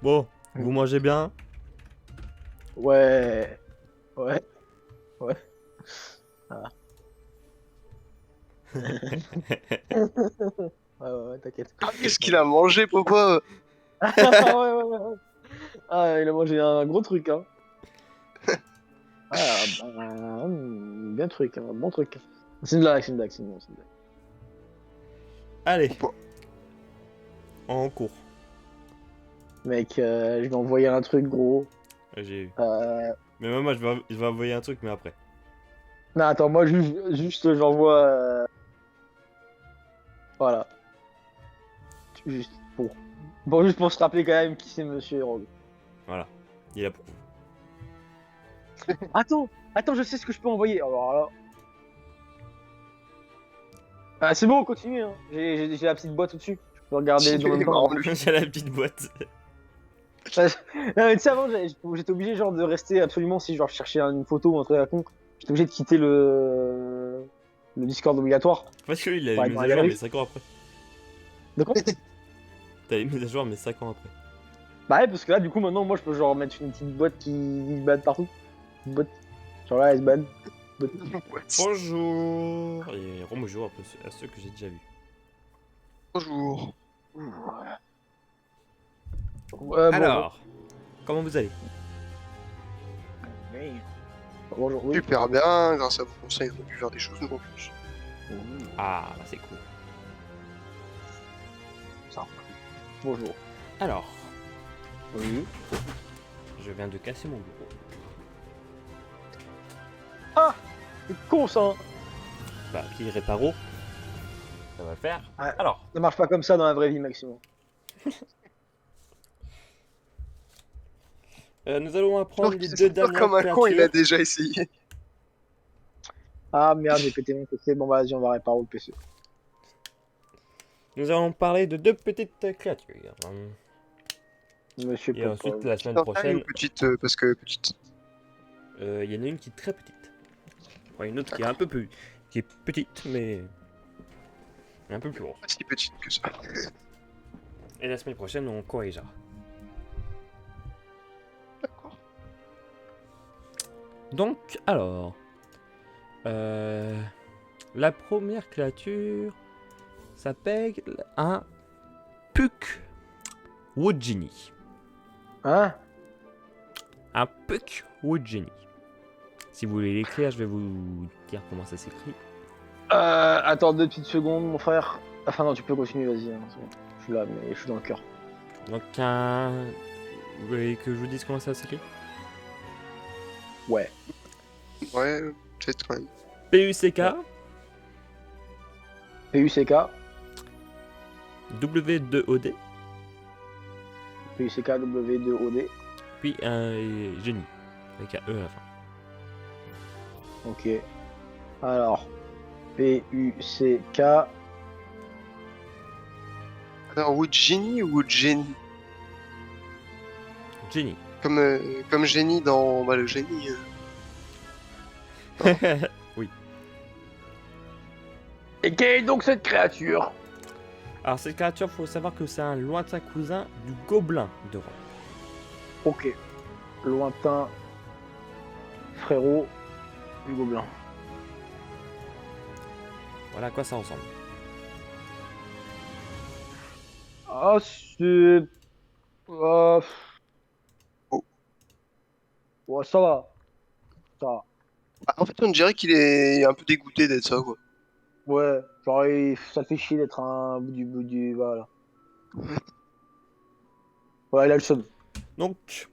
Bon, vous mangez bien? Ouais. Ouais. Ouais. Ah. Ouais, t'inquiète. Ah, qu'est-ce qu'il a mangé, papa? Ouais. Ah, il a mangé un gros truc, hein. Ah, bah, bien truc, hein, bon truc. C'est une blague, c'est une blague. Allez, Ou pas? en cours. Mec, je vais envoyer un truc gros. J'ai eu. Euh... Mais moi, je vais envoyer un truc, mais après. Non, attends, moi, juste j'envoie. Voilà. Juste pour. Bon, juste pour se rappeler quand même qui c'est Monsieur Rogue. Voilà. Il approuve. Attends, je sais ce que je peux envoyer. Alors là. Ah, c'est bon, continue, hein. J'ai la petite boîte au-dessus. Je peux regarder Il dans le même est temps. marrant, lui. J'ai la petite boîte. Non, mais tu sais, avant, j'étais obligé genre de rester absolument si genre je cherchais une photo ou un truc à la con. J'étais obligé de quitter le Discord obligatoire Parce que lui, il a pour les aller dans mises la à jour, mais galerie. 5 ans après. De quoi? T'as les mises à jour, mais 5 ans après. Bah ouais, parce que là, du coup, maintenant, moi, je peux genre mettre une petite boîte qui se balade partout. Une boîte. Genre là, elle se balade. Boîte. What? Bonjour. Et bonjour à ceux que j'ai déjà vus. Bonjour. Ouais, bonjour. Alors, comment vous allez? Oui. Bonjour, oui. Super bien, grâce à vos conseils, on a pu faire des choses, nous en plus. Ah, bah c'est cool. Ça. Bonjour. Alors, Oui. je viens de casser mon bureau. Ah! C'est con ça! Hein. Bah, petit réparo. Ça va le faire. Ouais. Alors, Ça marche pas comme ça dans la vraie vie, Maximum. nous allons apprendre les deux C'est pas dernières comme un con, il a créatures. déjà essayé. Ah merde, j'ai pété mon PC. Bon, bah, vas-y, on va réparer le PC. Nous allons parler de deux petites créatures. Monsieur Et ensuite, la semaine Petite en taille ou prochaine, petite, parce que petite. il y en a une qui est très petite. Ouais, une autre qui est un peu plus... qui est petite, mais... un peu plus grosse. Pas si petite que ça. Et la semaine prochaine, on corrigera. D'accord. Donc, alors... la première créature s'appelle un Puck Wood Genie. Hein? Un Puck Wood Genie. Si vous voulez l'écrire, je vais vous dire comment ça s'écrit. Attends 2 petites secondes, mon frère. Enfin, non, tu peux continuer, vas-y. Hein, c'est bon. Je suis là, mais je suis dans le cœur. Donc un... Vous voulez que je vous dise comment ça s'écrit? Ouais. Ouais, peut-être quand même. P-U-C-K PUCK, W-2-O-D PUCK W2OD. puis un génie avec un E à la fin. Ok. Alors, PUCK. Alors, Wood Genie ou Wood Genie? Génie. Comme génie dans le génie. Oui. Et quelle est donc cette créature? Alors cette créature, faut savoir que c'est un lointain cousin du gobelin de Rome. Ok. Lointain. Frérot du gobelin. Voilà à quoi ça ressemble. Ah, c'est. Euh... Oh. Ouais, ça va. Ça va. Ah, en fait, on dirait qu'il est un peu dégoûté d'être ça, quoi. Ouais, genre, ça le fait chier d'être un bout du. Voilà. Ouais, il a le seum. Donc,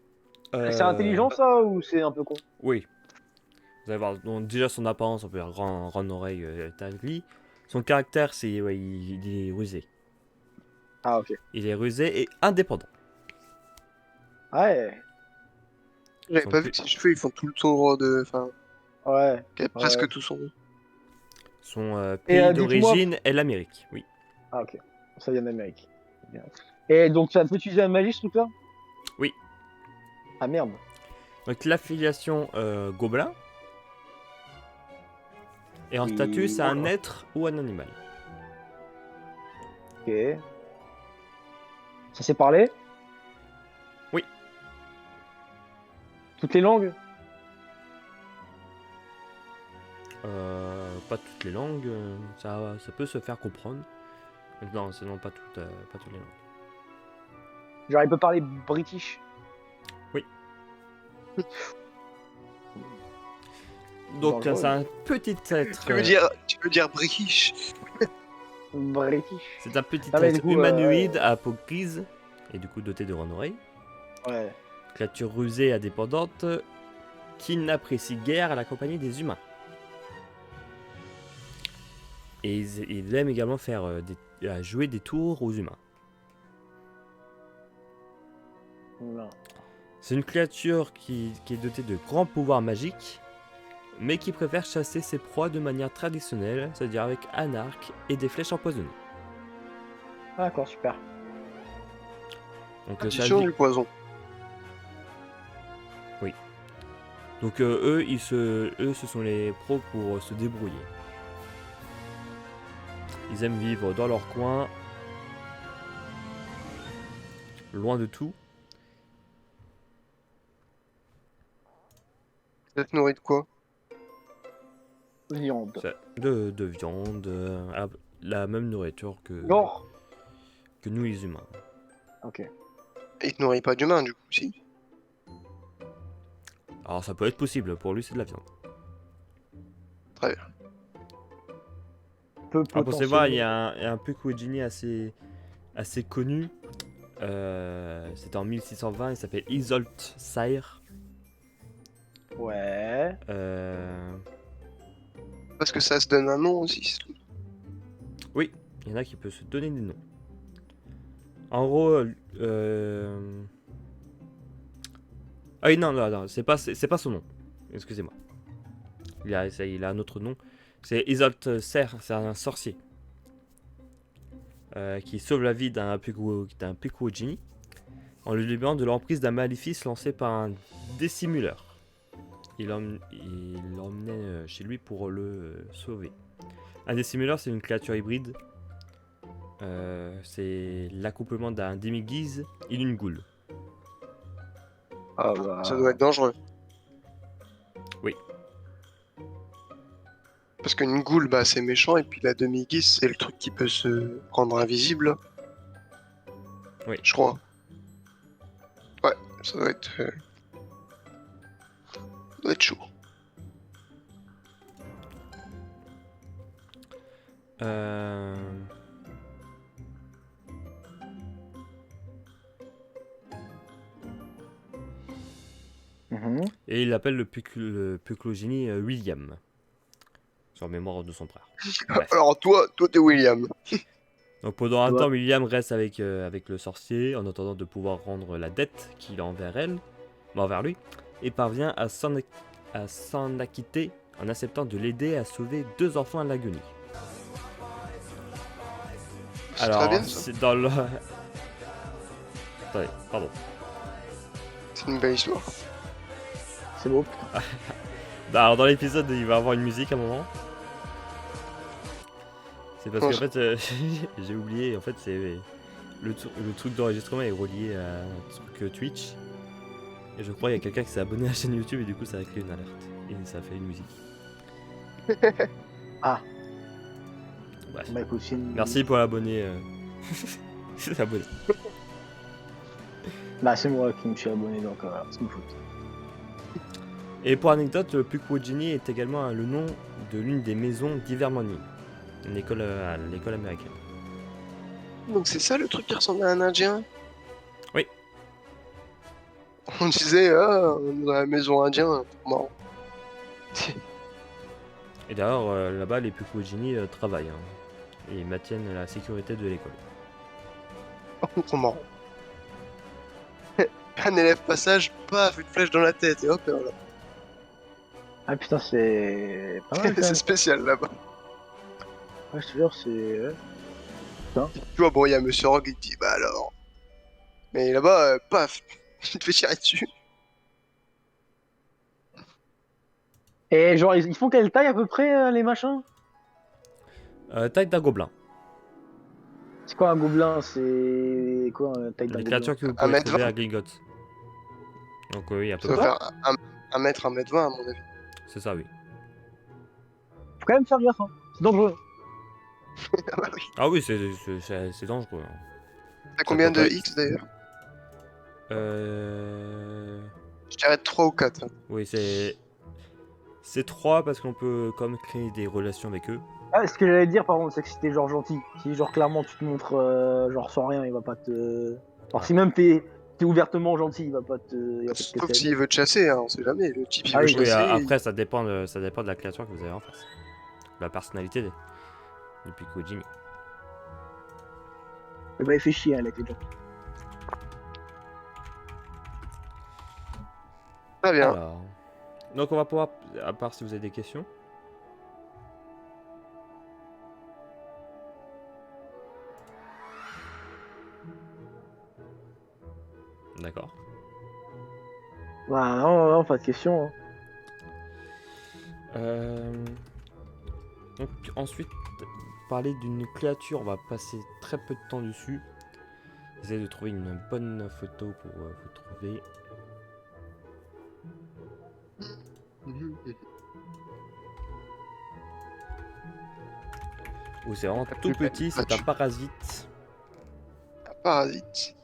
C'est intelligent ça ou c'est un peu con? oui. Vous allez voir, donc, déjà son apparence, on peut dire grande oreille Tagli. Son caractère, c'est ouais, il est rusé. Ah, ok. Il est rusé et indépendant. Ouais, J'avais Son pas vu pu- que ses cheveux, ils font tout le tour de... Enfin, ouais, presque ouais. tout son... Son Et pays dites-moi. d'origine est l'Amérique, oui. Ah, ok. Ça vient d'Amérique. Bien. Et donc, ça peut utiliser la magie ce truc-là? Oui. Ah merde. Donc l'affiliation gobelin. Et en statut, c'est un Voilà. être ou un animal. Ok. Ça s'est parlé? Toutes les langues? Pas toutes les langues, ça peut se faire comprendre. Non, sinon pas toutes les langues. Genre, il peut parler british. Donc Dangereux. c'est un petit être. Tu veux dire British? British. C'est un petit Ah, mais du être coup, humanoïde à peau grise et du coup doté de grandes oreilles. Ouais. Créature rusée et indépendante qui n'apprécie guère la compagnie des humains. Et il aime également faire jouer des tours aux humains. Non. C'est une créature qui est dotée de grands pouvoirs magiques, mais qui préfère chasser ses proies de manière traditionnelle, c'est-à-dire avec un arc et des flèches empoisonnées. Ah, d'accord, super. Donc, Tradition du poison. Donc eux, ce sont les pros pour se débrouiller. Ils aiment vivre dans leur coin, loin de tout. Vous êtes nourri de quoi? Viande. De viande, la même nourriture Non. que nous les humains. Ok. Il te nourrit pas d'humain, du coup, si. Alors ça peut être possible, pour lui c'est de la viande. Très bien. Peu Alors pour savoir, il y potentiellement. a un Pukuojini assez connu. C'était en 1620, il s'appelle Isolt Sire. Ouais. Parce que ça se donne un nom aussi. c'est tout. Oui, il y en a qui peuvent se donner des noms. En gros, ah oui, non, c'est pas son nom. Excusez-moi. Il a un autre nom. C'est Isolt Ser, c'est un sorcier. Qui sauve la vie d'un Pukuojini en le libérant de l'emprise d'un maléfice lancé par un dissimuleur. Il l'emmenait chez lui pour le sauver. Un dissimuleur, c'est une créature hybride. C'est l'accouplement d'un demi-guise et d'une goule. Ah bah. Ça doit être dangereux. Oui. Parce qu'une goule, bah, c'est méchant, et puis la demi-guise, c'est le truc qui peut se rendre invisible. Oui. Je crois. Ouais, ça doit être chaud. Euh... Mhm. Et il appelle le Pukuojini William. Sur mémoire de son frère. Bref. Alors toi t'es William. Donc pendant un Ouais. temps, William reste avec le sorcier en attendant de pouvoir rendre la dette qu'il a envers lui, et parvient à s'en acquitter en acceptant de l'aider à sauver 2 enfants à l'agonie. C'est très bien ça. c'est dans le... Attendez, pardon. C'est une belle histoire. C'est beau. Alors dans l'épisode, il va y avoir une musique à un moment. C'est parce Oh, qu'en fait, j'ai oublié, en fait, c'est le truc d'enregistrement est relié à un truc Twitch. Et je crois qu'il y a quelqu'un qui s'est abonné à la chaîne YouTube et du coup ça a créé une alerte. Et ça a fait une musique. Ah. Bref. Bah écoute, c'est une... Merci pour l'abonné. C'est abonné. Bah c'est moi qui me suis abonné donc c'est une faute. Et pour anecdote, le Pukuojini est également le nom de l'une des maisons d'Ivermorny, une école à l'école américaine. Donc c'est ça le truc qui ressemble à un indien? Oui. On disait, on est dans la maison indienne, marrant. Et d'ailleurs, là-bas, les Pukuojini travaillent hein, et maintiennent la sécurité de l'école. Trop marrant. Un élève passage, paf, une flèche dans la tête, et hop, et voilà. Ah putain, c'est pas mal quand C'est même. spécial là-bas. Ouais, je te jure, c'est... Tu vois, bon, il y a Monsieur Rogue, il te dit, bah alors. Mais là-bas, paf, il te fait tirer dessus. Et genre, ils font quelle taille à peu près, les machins? Taille d'un gobelin. C'est quoi un gobelin? C'est quoi taille d'un Les gobelin? créatures que vous Un pouvez mètre trouver 20. à Gringotts. Donc oui, à peu Ça doit près. faire 1 mètre, 1 mètre 20 à mon avis. C'est ça, oui. Faut quand même faire gaffe, hein. C'est dangereux. Ah bah oui. Ah oui, c'est dangereux. Hein. T'as Ça combien peut de pas... X d'ailleurs? Euh... Je dirais 3 ou 4. Oui, c'est 3 parce qu'on peut comme créer des relations avec eux. Ah, ce que j'allais dire, par contre, c'est que si t'es genre gentil, si genre clairement tu te montres genre sans rien, il va pas te. Alors Ah. si même t'es ouvertement gentil, il va pas te Sauf casser la s'il gueule. veut te chasser, hein, on sait jamais. Le type il Ah veut oui, Oui, chasser. après ça dépend de la créature que vous avez en face. La personnalité du Piccolo. bah, il fait chier, hein, avec les gens. Très bien. Alors, donc on va pouvoir, à part si vous avez des questions. D'accord. Bah non, non, pas de question. Hein. Euh, Donc ensuite, parler d'une créature, on va passer très peu de temps dessus. Essayez de trouver une bonne photo pour vous trouver. Où c'est vraiment La tout plus belle petit, c'est un créature. parasite. Un parasite.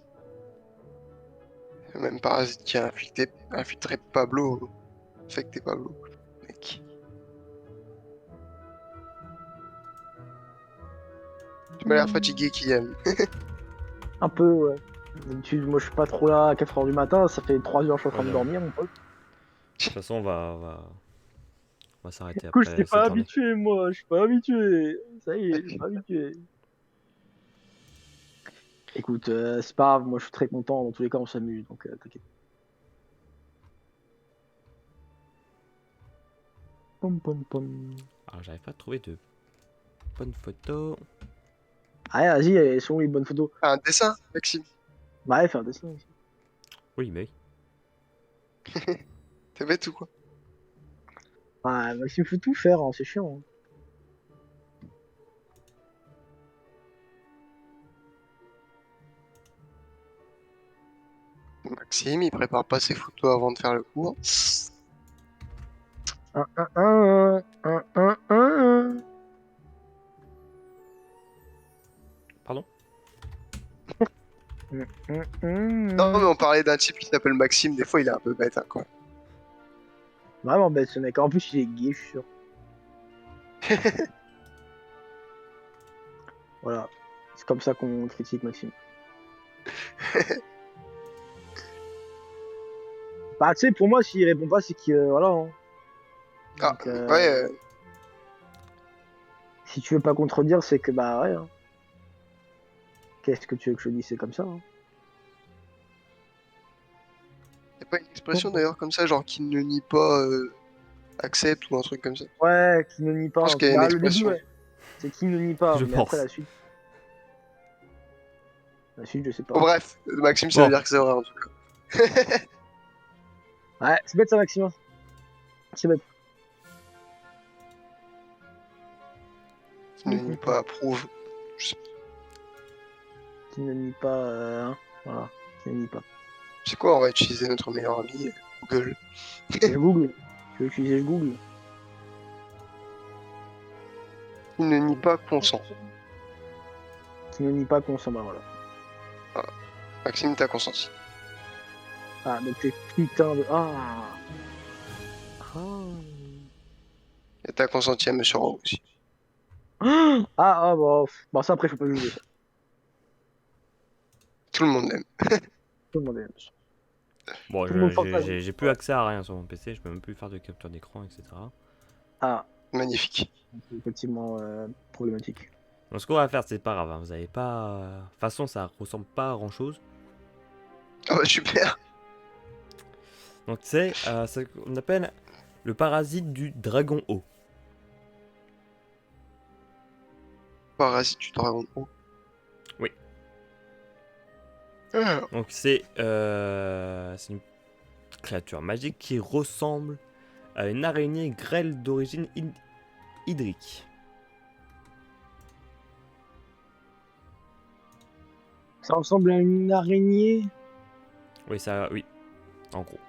Le même parasite qui a infiltré Pablo. Infecté Pablo. Mec. Tu m'as l'air fatigué, Kylian. Un peu, ouais. D'habitude, moi je suis pas trop là à 4h du matin, ça fait 3 heures que je suis en train de Voilà. dormir, mon pote. De toute façon, on va s'arrêter Du coup, je suis après pas cette journée. habitué, moi, je suis pas habitué. Ça y est, je suis pas habitué. Écoute, c'est pas grave, moi je suis très content, dans tous les cas on s'amuse, donc t'inquiète. Pom pom pom. Alors, j'arrive pas à trouver de bonnes photos. Allez, vas-y, elles sont où les bonnes photos? Un dessin, Maxime. Bah, allez, fais un dessin aussi. Oui, mais oui. T'es bête ou quoi? Ah, Maxime, faut tout faire, hein, c'est chiant. Hein. Maxime, il prépare pas ses photos avant de faire le cours. Un. Pardon. Non, mais on parlait d'un type qui s'appelle Maxime. Des fois, il est un peu bête, hein, quoi. Vraiment bête ce mec, en plus il est gay, je suis sûr. Voilà, c'est comme ça qu'on critique Maxime. Bah, tu sais, pour moi, s'il répond pas, c'est que. Voilà. Hein. Ah, Donc, ouais. si tu veux pas contredire, c'est que bah ouais. Hein. Qu'est-ce que tu veux que je dise? C'est comme ça. Hein. Y a pas une expression d'ailleurs comme ça, genre qui ne nie pas accepte ou un truc comme ça. Ouais, qui ne nie Je pas. pense qu'il y a une Bah, le début, expression. ouais. C'est qui ne nie pas, Je mais après pense. la suite. La suite, je sais pas. Bon, bref, Maxime, ça Bon. veut dire que c'est vrai en tout cas. Ouais, c'est bête ça, Maxime. C'est bête. Qui ne nie pas approuve. Je sais, Qui ne nie pas. Hein. Voilà, qui ne nie pas. c'est quoi, on va utiliser notre meilleur ami, Google. Je Google. Tu veux utiliser je Google? Qui ne nie pas consent. Qui ne nie pas consent, bah voilà. Maxime, t'as consenti. Ah, donc t'es putain de. Ah. Et t'as consenti à Monsieur Rowe aussi. Ah, bah, bon, ça après, je peux pas juger ça. Tout le monde l'aime. Tout le monde aime. Bon, Tout le monde partage. j'ai plus accès à rien sur mon PC, je peux même plus faire de capture d'écran, etc. Ah, Magnifique. c'est effectivement problématique. Donc ce qu'on va faire, c'est pas grave, hein, vous avez pas... De toute façon, ça ressemble pas à grand chose. Ah bah super. Donc c'est ce qu'on appelle le parasite du dragon haut. Parasite du dragon. Oui. Ah, Donc c'est une créature magique qui ressemble à une araignée grêle d'origine hydrique. Ça ressemble à une araignée. Oui, ça, oui, en gros.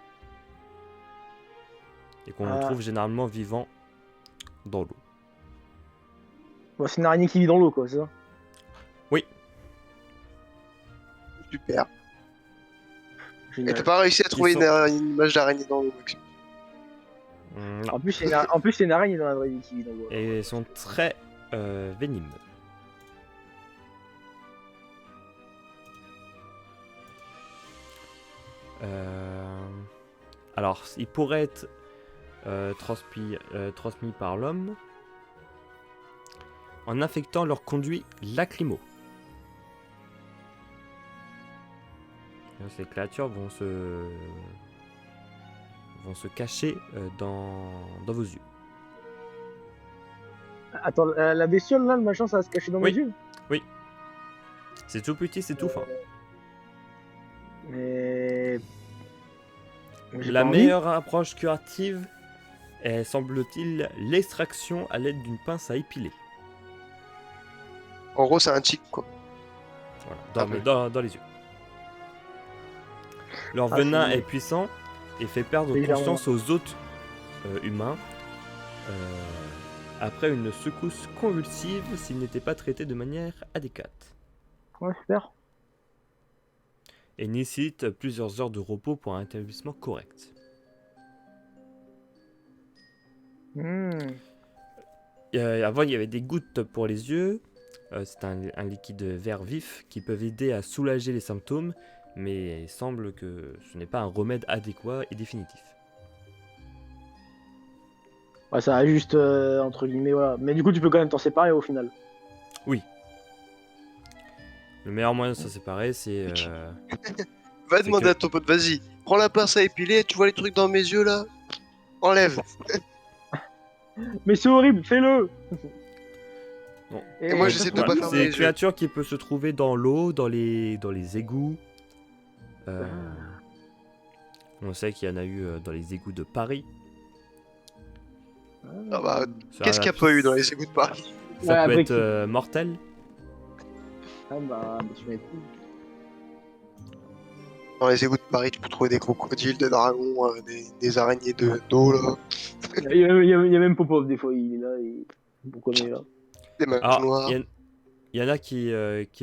et qu'on Ah. trouve généralement vivant dans l'eau. Bon, c'est une araignée qui vit dans l'eau, quoi, c'est ça? Super. Et Génial. t'as pas réussi à trouver sont- une image d'araignée dans l'eau, Maxime. Non. En plus, c'est une araignée dans la vraie vie qui vit dans l'eau. Et ils sont très venimeux. Alors, ils pourraient être transmis par l'homme en infectant leurs conduits lacrymaux. Ces créatures vont se cacher dans vos yeux. Attends, la bestiole là, le machin, ça va se cacher dans Oui. mes yeux? C'est tout petit, c'est tout fin. Mais. J'ai La pas envie. meilleure approche curative est, semble-t-il, l'extraction à l'aide d'une pince à épiler. En gros, c'est un tic, quoi. Voilà, Ah mais oui. dans les yeux. Leur Ah, venin c'est- est puissant et fait perdre Évidemment. conscience aux hôtes humains après une secousse convulsive s'ils n'étaient pas traités de manière adéquate. Ouais, super. Et nécessite plusieurs heures de repos pour un établissement correct. Avant, il y avait des gouttes pour les yeux. C'est un liquide vert vif qui peut aider à soulager les symptômes, mais il semble que ce n'est pas un remède adéquat et définitif. Ouais, ça va juste, entre guillemets, voilà. Mais du coup, tu peux quand même t'en séparer au final. Le meilleur moyen de s'en séparer, c'est... Va C'est demander que- à ton pote, vas-y, prends la pince à épiler, tu vois les trucs dans mes yeux là? Enlève. Mais c'est horrible, fais-le! Non. Et moi, j'essaie de pas Voilà, fermer c'est les une yeux. créature qui peut se trouver dans l'eau, dans les égouts. On sait qu'il y en a eu dans les égouts de Paris. Ah bah, Ça, qu'est-ce qu'il n'y a pas eu dans les égouts de Paris? Ça Ouais, peut après être mortel. Ah bah, tu m'étonnes. Dans les égouts de Paris, tu peux trouver des crocodiles, des dragons, des araignées d'eau là, Il y a même Popov des fois, il est là, pourquoi il est là? des mages Alors, noirs. il y en a qui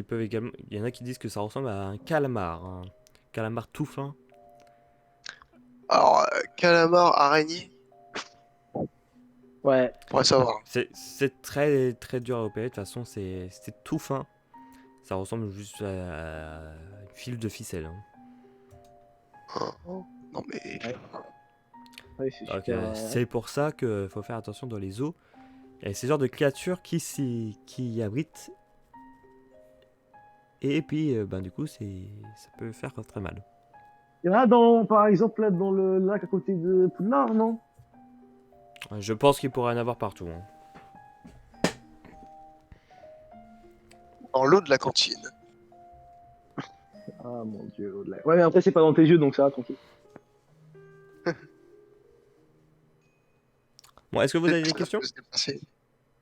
peuvent également... Il y en a qui disent que ça ressemble à un calamar. Un calamar tout fin. Alors, calamar, araignée, Ouais. on va savoir. C'est très, très dur à opérer. De toute façon, c'est tout fin. Ça ressemble juste à une file de ficelle. Hein. Non mais, Ouais, c'est Donc, super. c'est pour ça qu'il faut faire attention dans les eaux. Et ces genres de créatures qui y abritent. Et puis, du coup, ça peut faire très mal. Il y en a par exemple, là, dans le lac à côté de Poudlard, non? Je pense qu'il pourrait en avoir partout. Hein. dans l'eau de la cantine. Ah mon dieu, au-delà. Ouais, mais après, c'est pas dans tes yeux, donc ça va, tranquille. Bon, est-ce que vous avez des Ça questions? peut se dépasser.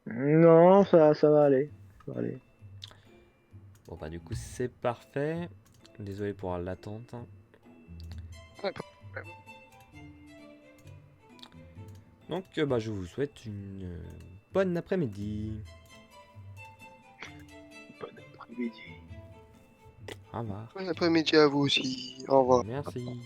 Non, ça va aller. Ça va aller. Bon, du coup, c'est parfait. Désolé pour l'attente. Ouais, pas de problème. Donc, je vous souhaite une bonne après-midi. Bon après-midi. Au revoir. Bon après-midi à vous aussi. Au revoir. Merci.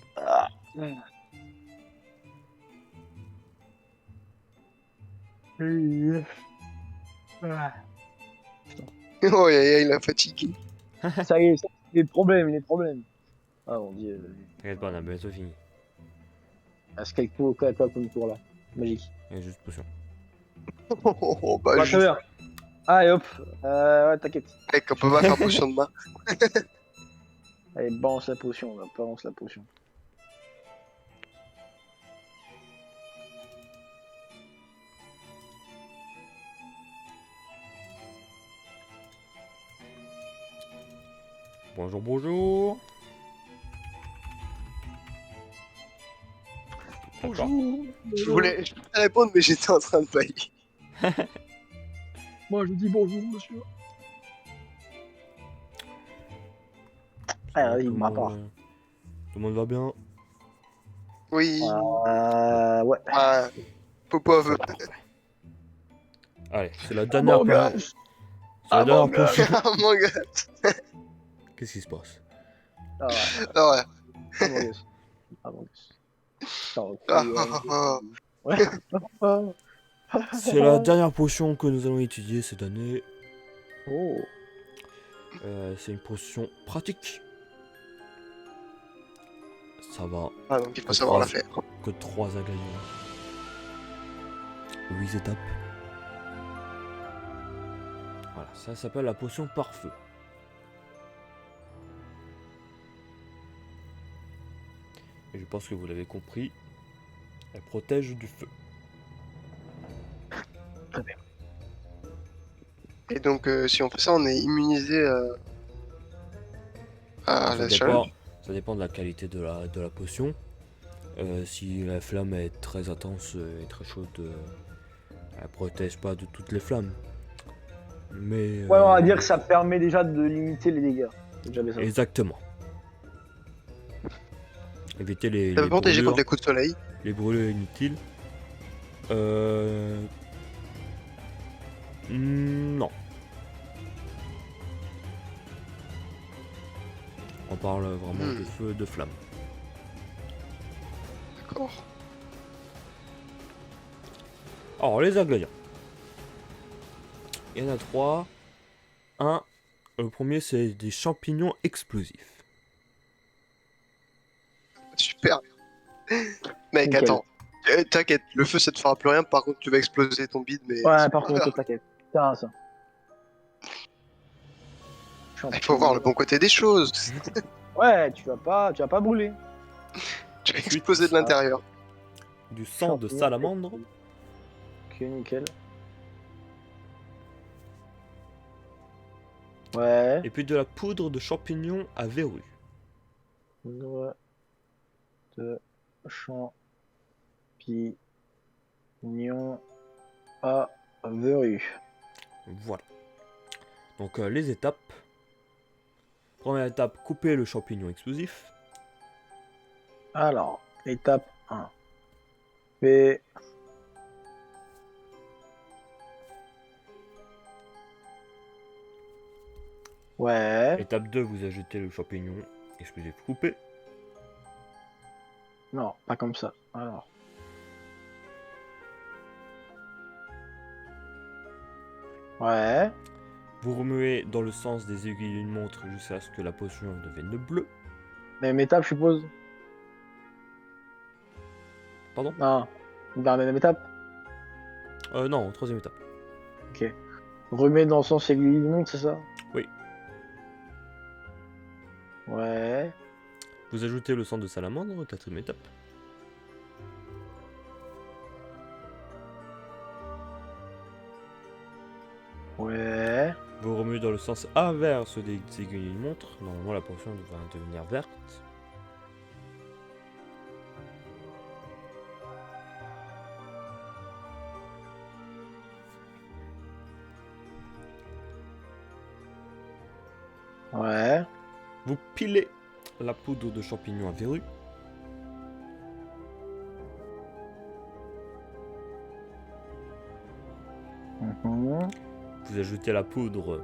Oh, il a fatigué. Ça y est, les problèmes. Ah mon dieu. T'inquiète pas, on a bientôt fini. Ah, c'est quoi comme tour là? Magique. Il y a juste potion. Oh, bah, Bah, juste. très bien. Allez hop. Ouais, t'inquiète. Mec, on peut pas faire potion de main. Allez, balance la potion, là. Balance la potion. Bonjour, bonjour. D'accord. Je voulais répondre, mais j'étais en train de bailler. Moi, je dis bonjour, monsieur. Ah, vas-y, Tout le ma part. monde- Tout le monde va bien. Oui. Ouais. Ah, Popov. Allez, c'est la dernière Among potion. Us. C'est la dernière Among Us. potion. Oh mon gars. Qu'est-ce qui se passe? Ah ouais. Ah ouais. Among Us. Among Us. Ah, ah, ah. Ouais. C'est la dernière potion que nous allons étudier cette année. Oh. C'est une potion pratique. Ça va. Ah, donc il faut Que savoir la 3 faire. que 3 ingrédients. 8 étapes. Voilà, ça s'appelle la potion pare-feu. Et je pense que vous l'avez compris. Elle protège du feu. Et donc, si on fait ça, on est immunisé à Ça la chaleur. dépend de la qualité de la potion. Si la flamme est très intense et très chaude, elle protège pas de toutes les flammes. Mais Ouais, on va dire que ça permet déjà de limiter les dégâts. C'est déjà bien ça. exactement. Éviter Ça peut protéger contre brûlures, les coups de soleil. les brûlures inutiles. Non. On parle vraiment de feu, de flamme. D'accord. Alors, les ingrédients. Il y en a 3. Le premier, c'est des champignons explosifs. Super. Mec, Nickel. attends. T'inquiète, le feu ça te fera plus rien. Par contre, tu vas exploser ton bide. Mais Ouais, c'est par pas contre, grave. t'inquiète. Putain, ça. Il faut voir le bon côté des choses. Ouais, tu vas pas brûler. Tu vas Ensuite, exploser de l'intérieur. Du sang de salamandre. Ok, nickel. Ouais. Et puis de la poudre de champignons à verrues. Poudre de champignons à verrues. Voilà. Donc les étapes. Première étape, couper le champignon explosif. Alors, étape 1. P. Ouais. Étape 2, vous ajoutez le champignon explosif coupé. Non, pas comme ça. Alors. Ouais. Vous remuez dans le sens des aiguilles d'une montre jusqu'à ce que la potion devienne bleue. Même étape, je suppose. Pardon? Non. Dans la même étape. Non, troisième étape. Ok. Remets dans le sens aiguille du monde, c'est ça? Oui. Ouais. Vous ajoutez le sang de salamandre, quatrième étape. Ouais. Vous remuez dans le sens inverse des aiguilles d'une montre. Normalement, la potion va devenir verte. Ouais. Vous pilez la poudre de champignons à verrues. Mhm. Vous ajoutez la poudre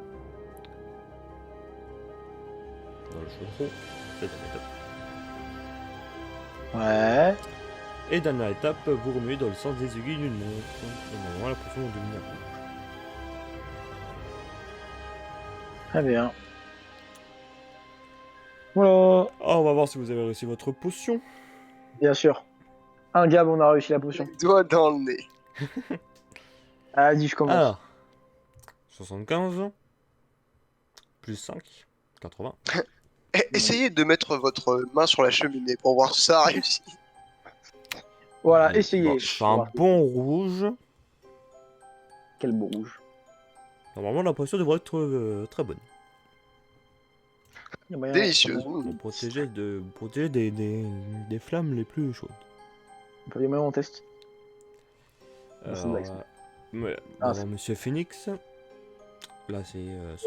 dans le chaudron. Deuxième étape. Ouais. Et dernière étape, vous remuez dans le sens des aiguilles d'une montre. Et normalement, la potion va devenir rouge. Très bien. Voilà. Ah, on va voir si vous avez réussi votre potion. Bien sûr. Un gab, on a réussi la potion. Doigt dans le nez. Vas-y, je commence. Alors, 75 plus 5, 80. Essayez de mettre votre main sur la cheminée pour voir si ça a réussi. Voilà, Bon, essayez. c'est un bon rouge. Quel beau rouge. Normalement, la potion devrait être très bonne. Il y a moyen- Délicieuse. Pour protéger, des flammes les plus chaudes. Il y a moyen on teste. C'est Alors, blague, ça. on va voir Monsieur Phoenix. Là, c'est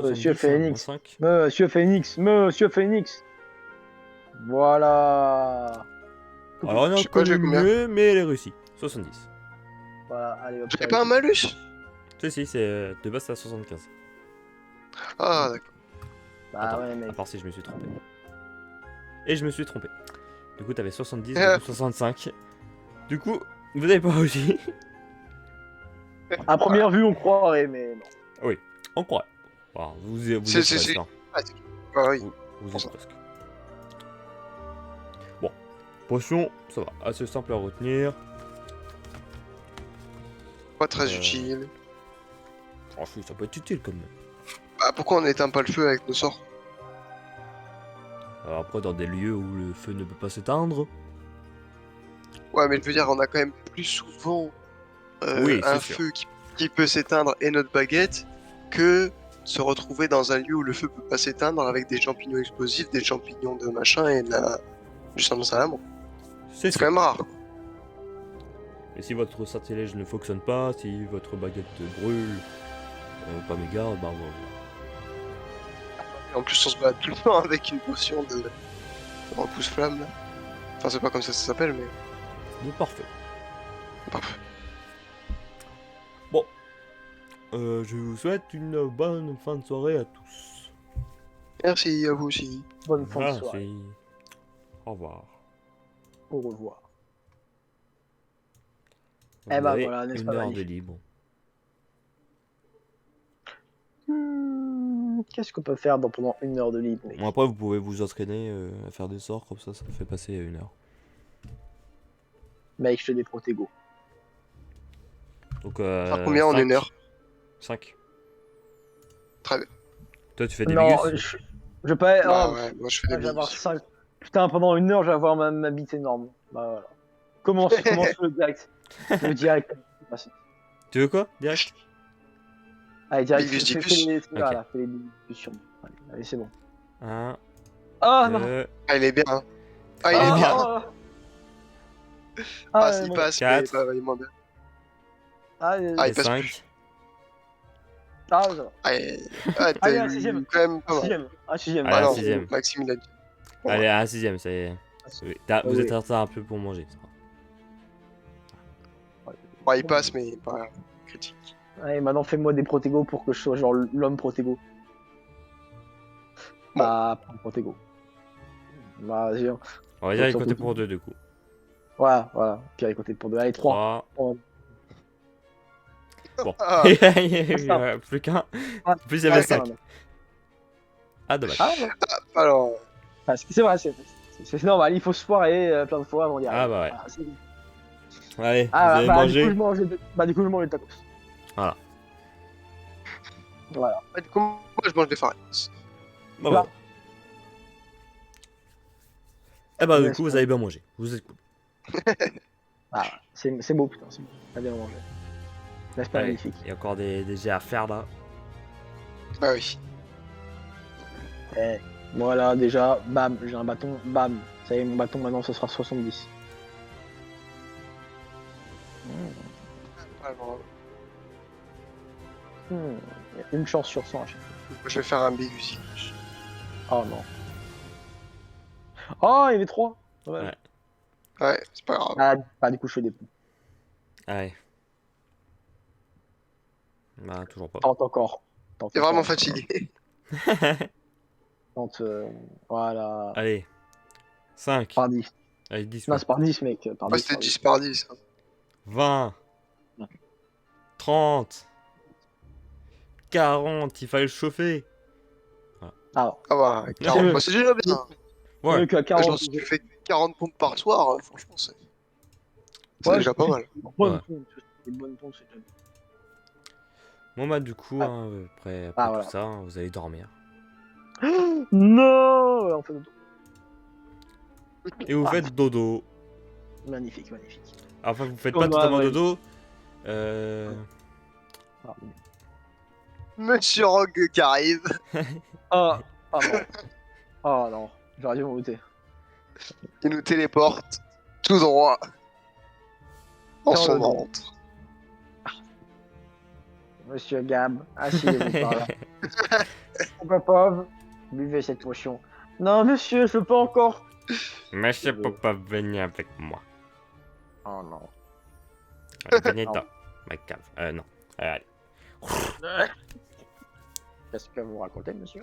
Monsieur 70, Phoenix. moins 5. Monsieur Phoenix. Monsieur Phoenix. Voilà. Alors, on Je a sais pas, j'ai connu combien. mieux, mais elle est réussie. 70. Voilà, allez, hop. J'avais pas un malus? Si, c'est de base, c'est à 75. Ah, d'accord. Bah Attends, ouais, à mec. part si je me suis trompé. Et je me suis trompé. Du coup, t'avais 70, du Ah. coup 65. Du coup, vous avez pas réussi. À première vue, on croirait, mais non. On croit. Bon, vous êtes Si, presque, si. hein. Ah, oui. Vous êtes presque. Bon. Potion, ça va. Assez simple à retenir. Pas très Euh. utile. Franchement, ça peut être utile quand même. Bah, pourquoi on n'éteint pas le feu avec nos sorts? Alors après, dans des lieux où le feu ne peut pas s'éteindre. Ouais, mais je veux dire, on a quand même plus souvent Oui, c'est un sûr. feu qui peut s'éteindre et notre baguette que se retrouver dans un lieu où le feu peut pas s'éteindre avec des champignons explosifs, des champignons de machin et du sang de salamandre. C'est C'est quand sûr. même rare. Et si votre sortilège ne fonctionne pas, si votre baguette brûle, pas méga, bah voilà. Et en plus, on se bat tout le temps avec une potion de repousse-flamme. Là. Enfin, c'est pas comme ça s'appelle, mais. C'est parfait. Parfait. Bon. Je vous souhaite une bonne fin de soirée à tous. Merci à vous aussi. Bonne fin de soirée. Merci. Au revoir. Au revoir. Vous Eh bah avez voilà, n'est-ce une pas heure de magnifique. libre. Qu'est-ce qu'on peut faire pendant 1 heure de libre, mec? Bon, après, vous pouvez vous entraîner à faire des sorts, comme ça fait passer 1 heure. Mec, je fais des protégos. Donc, Faire combien en 1 heure? 5. Très bien. Toi, tu fais des Non, Végus je peux Bah oh, ouais, moi je fais des je vais avoir billes. 5. Putain, pendant 1 heure, je vais avoir ma bite énorme. Bah voilà. Commence le direct. Le direct. Tu veux quoi, direct? Allez, direct. Bigus Fais Dicus. les Ok. voilà, fais les discussions. Allez, c'est bon. 1, Ah non. 2, Ah, il est bien. Hein. Ah, il est bien. Ah, Ah, ah, il non. passe, Quatre. mais bah, il est moins bien. Ah, Ah, et il passe 5. plus. ah, ça va. Ah, t'as Allez, un eu sixième. quand même pas Un mal. sixième. Un sixième. Allez, Ah un non, sixième. Maxime il a dit. Bon, Allez, un 6ème, ça y est. Oui. Vous oui. êtes en retard un peu pour manger. c'est pas grave. Bon, il passe, mais pas critique. Allez, maintenant fais-moi des protégos pour que je sois genre l'homme protégo. Bon. Pas un protégo. Bah, vas-y. Hein. On va dire Surtout- écouter pour 2 du coup. Voilà. Puis à côté pour 2. Allez, 3. 3. Bon. Ah, Il y a plus qu'un. En plus, il y avait 5. Ah, dommage. Ah, ouais. alors, Ah, c'est vrai, c'est normal. Il faut se foirer plein de fois avant d'y arriver. Ah, bah ouais. Voilà, c'est bon. Allez, vous Ah, avez bah, mangé. du coup, je mange les tacos. Voilà. Voilà. du coup, moi je mange des farines. Bah, voilà. Eh bah, du Ouais, coup, vous c'est avez bien mangé. Vous êtes cool. Ah, c'est beau, putain, c'est beau. T'as bien mangé. N'est-ce pas Allez, magnifique? il y a encore des jets à faire là. Bah oui. Eh, voilà, déjà, bam, j'ai un bâton, bam. Ça y est, mon bâton, maintenant, ce sera 70. Alors, Il y a une chance sur 100 à chaque fois. je vais faire un bigus. Oh non. Oh, il y avait 3. Ouais. Ouais, c'est pas grave. Ah, bah, du coup, je fais des points. Allez. Bah, toujours pas. Tente encore. Tente T'es encore. vraiment fatigué. Tente, voilà. Allez. 5. Par 10. Allez, 10. Non, c'est par 10, mec. Par Moi 10, c'était par 10 par 10. Hein. 20. Ouais. 30. 40. Il fallait le chauffer. Ah, Ah bah, 40, mieux. bah, c'est déjà bien. Ouais. mieux que à Genre, 40. si tu fais 40 pompes par soir, franchement, c'est Ouais, déjà pas mal. Bonne Ouais. pompe, des bonnes pompes, c'est déjà bien. Bon, bah, du coup, Ah. hein, après Ah, tout voilà. ça, vous allez dormir. Non, ouais, on fait dodo. Et vous Ah. faites dodo. Magnifique, magnifique. Enfin, vous faites Oh, pas bah, totalement ouais. dodo. Ah, Monsieur Rogue qui arrive. ah non. Ah non, j'aurais dû m'en douter. Il nous téléporte tout droit dans Dans son le dos. ventre. Monsieur Gab, asseyez-vous par là. Mon pauvre, buvez cette potion. Non, monsieur, je veux pas encore. Monsieur Papa, venez avec moi. Oh non. Venez Non. dans ma cave. Non. Allez. Qu'est-ce que vous racontez, monsieur?